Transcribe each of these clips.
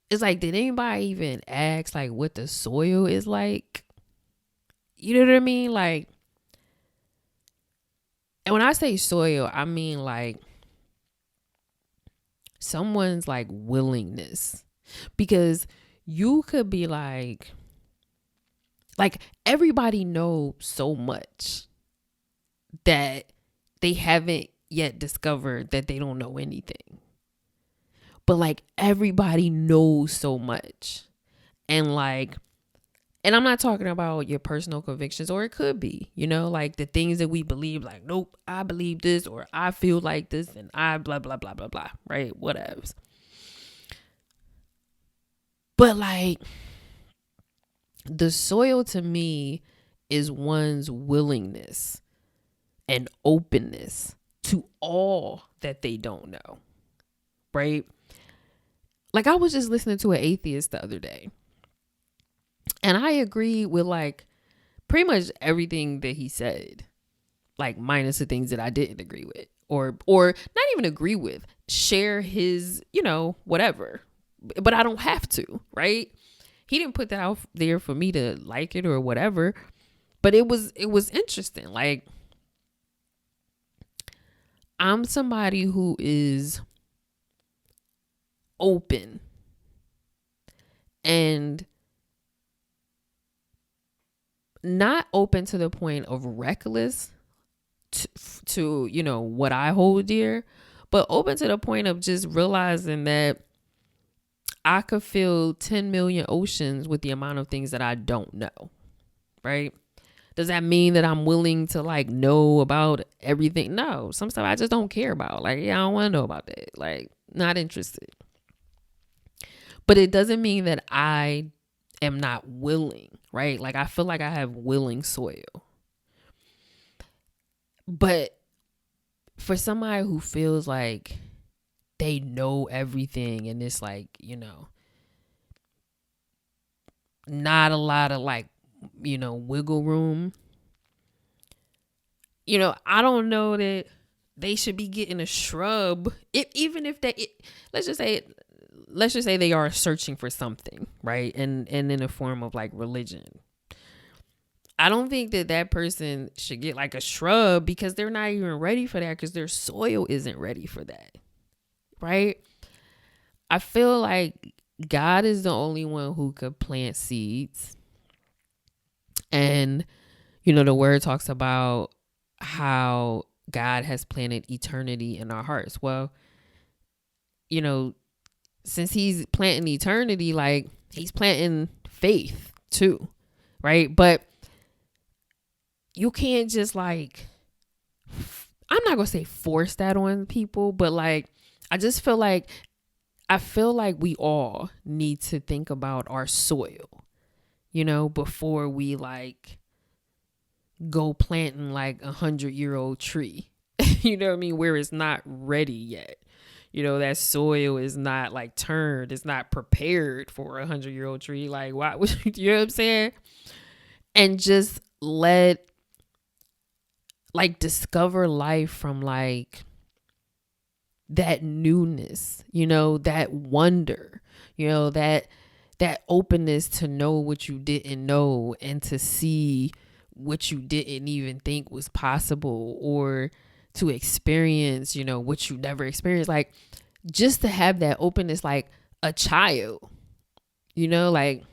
it's like, did anybody even ask like what the soil is like? You know what I mean? Like, and when I say soil, I mean like someone's like willingness. Because you could be like everybody knows so much that they haven't yet discovered that they don't know anything. But like everybody knows so much. And like, and I'm not talking about your personal convictions, or it could be, like the things that we believe, like, nope, I believe this, or I feel like this, and I blah, blah, blah, blah, blah, right? Whatever. But like, the soil to me is one's willingness and openness to all that they don't know, right? Like, I was just listening to an atheist the other day, and I agree with like pretty much everything that he said, like minus the things that I didn't agree with, or not even agree with, share his, whatever. But I don't have to, right? He didn't put that out there for me to like it or whatever. But it was interesting. Like, I'm somebody who is open and not open to the point of reckless to what I hold dear, but open to the point of just realizing that I could fill 10 million oceans with the amount of things that I don't know, right? Does that mean that I'm willing to like know about everything? No, some stuff I just don't care about. Like, yeah, I don't want to know about that. Like, not interested. But it doesn't mean that I am not willing, right? Like, I feel like I have willing soil. But for somebody who feels like they know everything and it's like, not a lot of like, wiggle room, I don't know that they should be getting a shrub. Even if let's just say they are searching for something, right? And in a form of like religion. I don't think that person should get like a shrub because they're not even ready for that, because their soil isn't ready for that, right? I feel like God is the only one who could plant seeds. And, the word talks about how God has planted eternity in our hearts. Well, since he's planting eternity, like he's planting faith too, right? But you can't just like, I'm not gonna say force that on people, but like I feel like we all need to think about our soil, before we like go planting like 100-year-old tree. You know what I mean? Where it's not ready yet. That soil is not like turned, it's not prepared for 100-year-old tree. Like, why? You know what I'm saying? And just discover life from like that newness, that wonder, that openness to know what you didn't know and to see what you didn't even think was possible, or to experience, what you never experienced. Like, just to have that openness like a child, like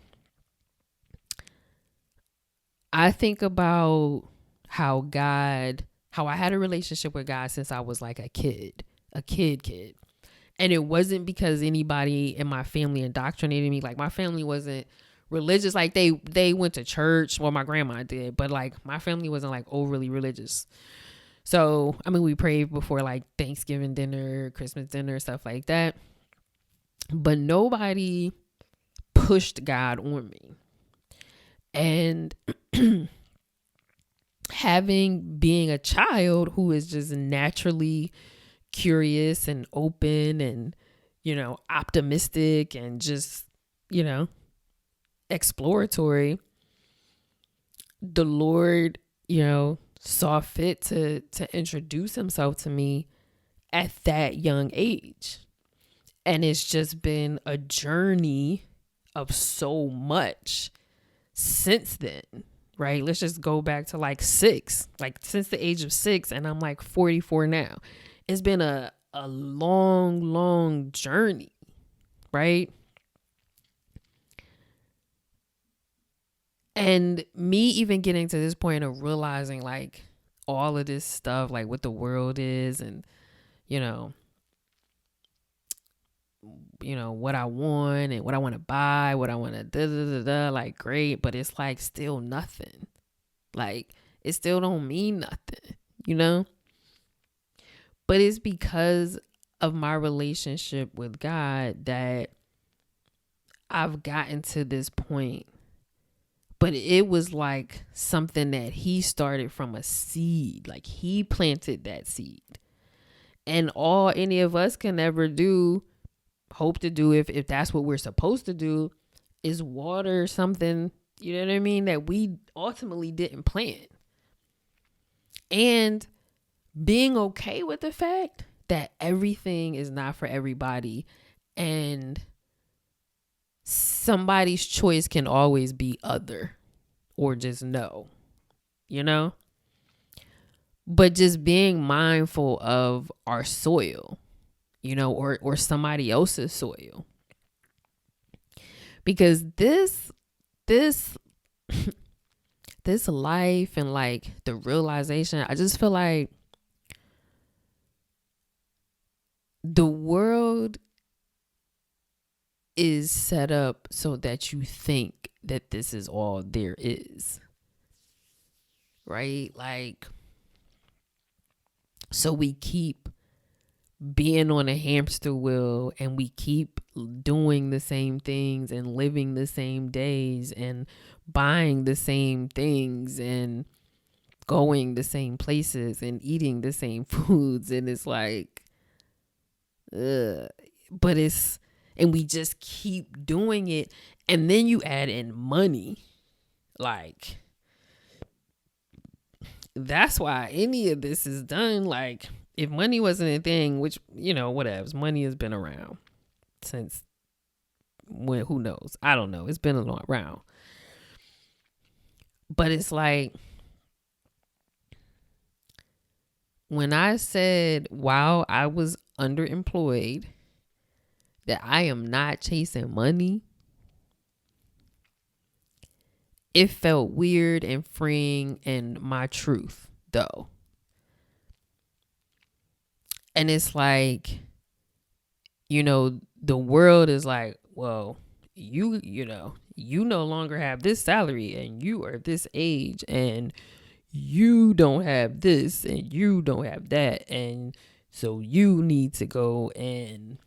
I think about how I had a relationship with God since I was like a kid. And it wasn't because anybody in my family indoctrinated me. Like, my family wasn't religious. Like, they went to church. Well, my grandma did, but like my family wasn't like overly religious. So, I mean, we prayed before like Thanksgiving dinner, Christmas dinner, stuff like that. But nobody pushed God on me. And being a child who is just naturally curious and open and, optimistic and just, exploratory, the Lord, saw fit to introduce himself to me at that young age. And it's just been a journey of so much since then, right? Let's just go back to like since the age of 6, and I'm like 44 now. It's been a long journey, right? And me even getting to this point of realizing like all of this stuff, like what the world is, and you know, what I want and what I want to buy, what I want to like great, but it's like still nothing. Like it still don't mean nothing, you know? But it's because of my relationship with God that I've gotten to this point. But it was like something that he started from a seed. Like he planted that seed. And all any of us can ever do, hope to do, if that's what we're supposed to do, is water something, you know what I mean, that we ultimately didn't plant. And being okay with the fact that everything is not for everybody, and somebody's choice can always be other or just no, you know? But just being mindful of our soil, or somebody else's soil. Because this this life and like the realization, I just feel like the world is set up so that you think that this is all there is. Right? Like, so we keep being on a hamster wheel and we keep doing the same things and living the same days and buying the same things and going the same places and eating the same foods. And it's like, but and we just keep doing it. And then you add in money. Like, that's why any of this is done. Like, if money wasn't a thing, which, whatever, money has been around since when, who knows? I don't know. It's been a long around. But it's like, when I said, while I was underemployed, that I am not chasing money, it felt weird and freeing and my truth, though. And it's like, the world is like, well, you no longer have this salary and you are this age and you don't have this and you don't have that. And so you need to go and,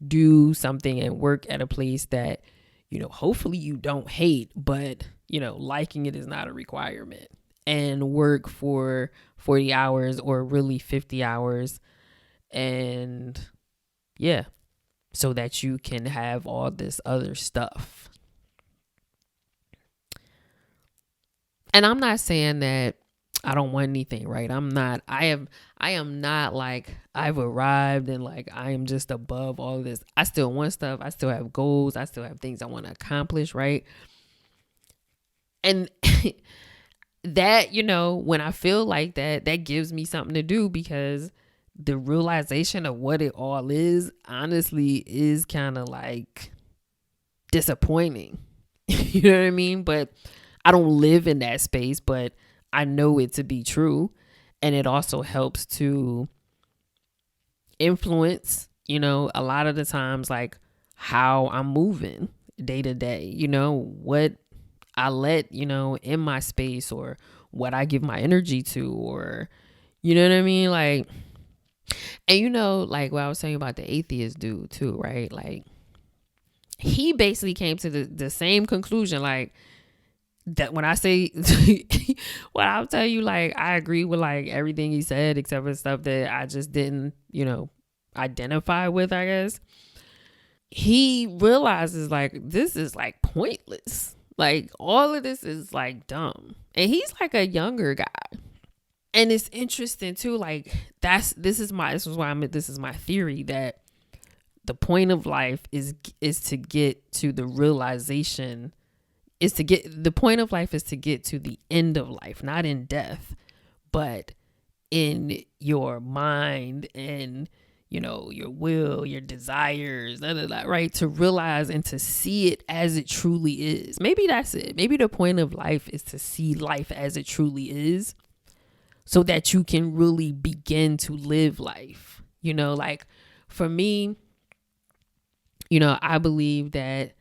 do something and work at a place that, hopefully you don't hate, but, liking it is not a requirement. And work for 40 hours or really 50 hours. And yeah, so that you can have all this other stuff. And I'm not saying that I don't want anything, right? I am not like I've arrived and like I am just above all of this. I still want stuff. I still have goals. I still have things I want to accomplish, right? And that, when I feel like that gives me something to do, because the realization of what it all is, honestly, is kind of like disappointing. You know what I mean? But I don't live in that space, but I know it to be true. And it also helps to influence, a lot of the times, like how I'm moving day to day, what I let, in my space, or what I give my energy to, or, you know what I mean? Like, and like what I was saying about the atheist dude too, right? Like, he basically came to the same conclusion, like, that when I say what I'll tell you, like, I agree with like everything he said, except for stuff that I just didn't, identify with, I guess. He realizes like this is like pointless. Like, all of this is like dumb. And he's like a younger guy. And it's interesting too, like this is my theory, that The point of life is to get to the realization, is to get, the point of life is to get to the end of life, not in death, but in your mind and, you know, your will, your desires, blah, blah, blah, right? To realize and to see it as it truly is. Maybe that's it. Maybe the point of life is to see life as it truly is, so that you can really begin to live life. You know, like for me, you know, I believe that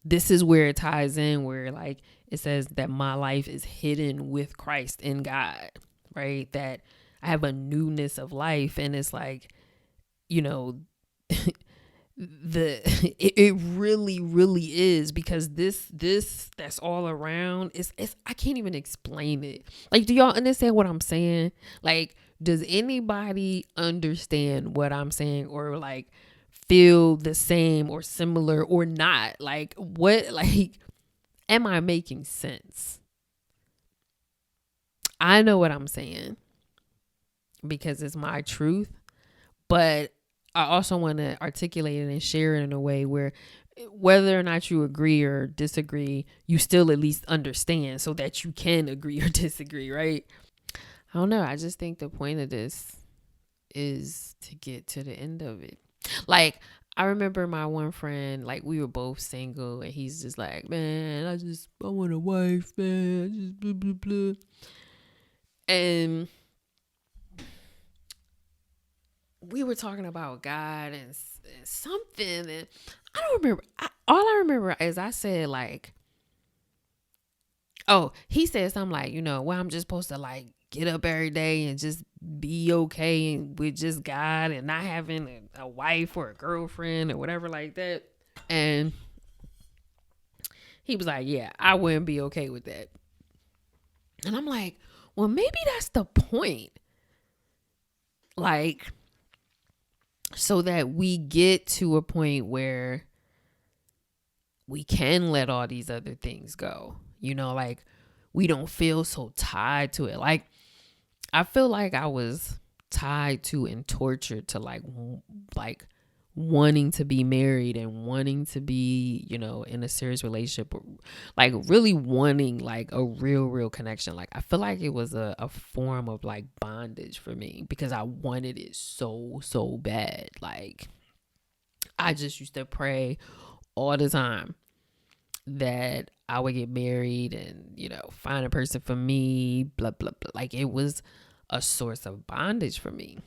this is where it ties in, where like it says that my life is hidden with Christ in God, right? That I have a newness of life. And it's like, you know, it really is, because this that's all around, it's I can't even explain it. Like, do y'all understand what I'm saying? Like, does anybody understand what I'm saying, or like feel the same or similar or not? Like, what, like, am I making sense? I know what I'm saying because it's my truth, but I also want to articulate it and share it in a way where, whether or not you agree or disagree, you still at least understand, so that you can agree or disagree, right? I don't know. I just think the point of this is to get to the end of it. Like, I remember my one friend, like, we were both single, and he's just like, man, I want a wife, man. Just blah, blah, blah. And we were talking about God and something, and I don't remember. All I remember is I said, like, oh, he said something like, you know, well, I'm just supposed to like get up every day and just be okay with just God and not having a wife or a girlfriend or whatever like that. And he was like, yeah, I wouldn't be okay with that. And I'm like, well, maybe that's the point. Like, so that we get to a point where we can let all these other things go. You know, like, we don't feel so tied to it. Like, I feel like I was tied to and tortured to like wanting to be married and wanting to be, you know, in a serious relationship, or like really wanting like a real connection. Like, I feel like it was a form of like bondage for me, because I wanted it so bad. Like, I just used to pray all the time that I would get married and, you know, find a person for me, blah, blah, blah. Like, it was a source of bondage for me.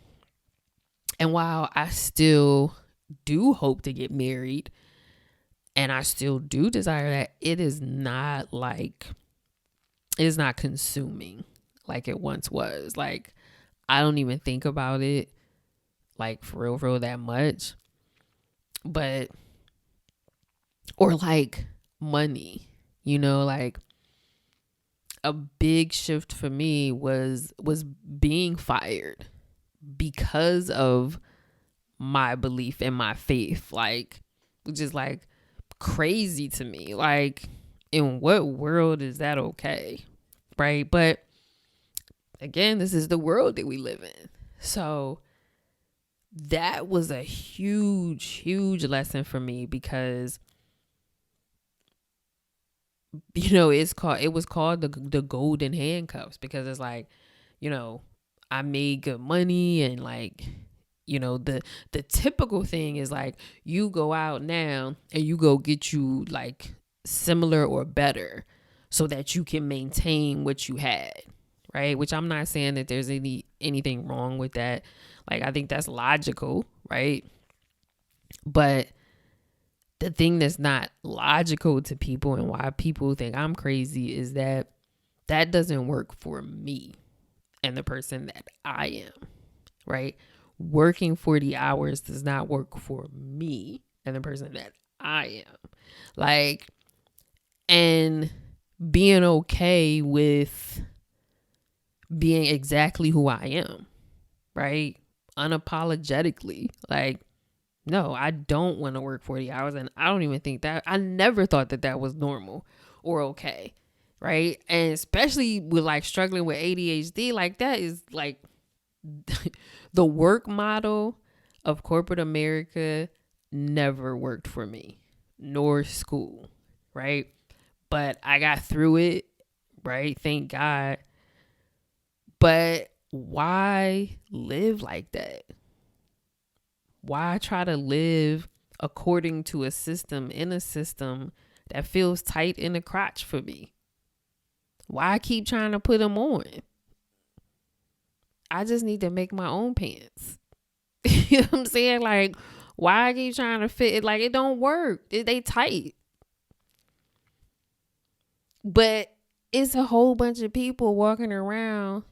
And while I still do hope to get married, and I still do desire that, it is not consuming like it once was. Like, I don't even think about it like for real that much. But, or like money, you know, like a big shift for me was being fired because of my belief in my faith, like, which is like crazy to me. Like, in what world is that okay? Right? But again, this is the world that we live in. So that was a huge lesson for me, because, you know, it was called the golden handcuffs, because it's like, you know, I made good money, and like, you know, the typical thing is like, you go out now and you go get you like similar or better, so that you can maintain what you had, right? Which I'm not saying that there's anything wrong with that. Like, I think that's logical, right? But the thing that's not logical to people, and why people think I'm crazy, is that doesn't work for me and the person that I am, right? Working 40 hours does not work for me and the person that I am. Like, and being okay with being exactly who I am, right? Unapologetically. Like, no, I don't want to work 40 hours. And I don't even think that, I never thought that was normal or okay. Right. And especially with like struggling with ADHD, like, that is like the work model of corporate America never worked for me, nor school, right? But I got through it, right? Thank God. But why live like that? Why try to live according to a system in a system that feels tight in the crotch for me? Why keep trying to put them on? I just need to make my own pants. You know what I'm saying? Like, why I keep trying to fit it? Like, it don't work. They tight. But it's a whole bunch of people walking around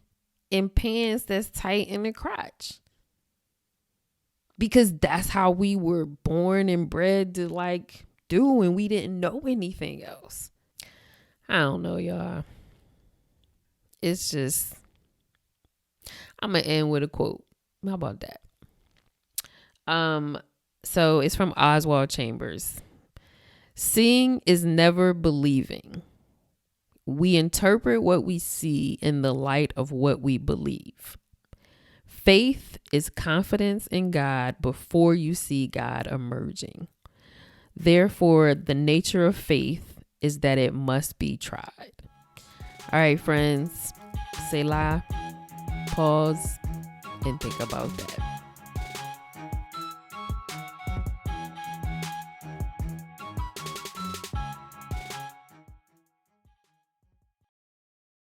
in pants that's tight in the crotch. Because that's how we were born and bred to like do, and we didn't know anything else. I don't know, y'all. It's just, I'm gonna end with a quote. How about that? So it's from Oswald Chambers. Seeing is never believing. We interpret what we see in the light of what we believe. Faith is confidence in God before you see God emerging. Therefore, the nature of faith is that it must be tried. All right, friends, Selah, pause, and think about that.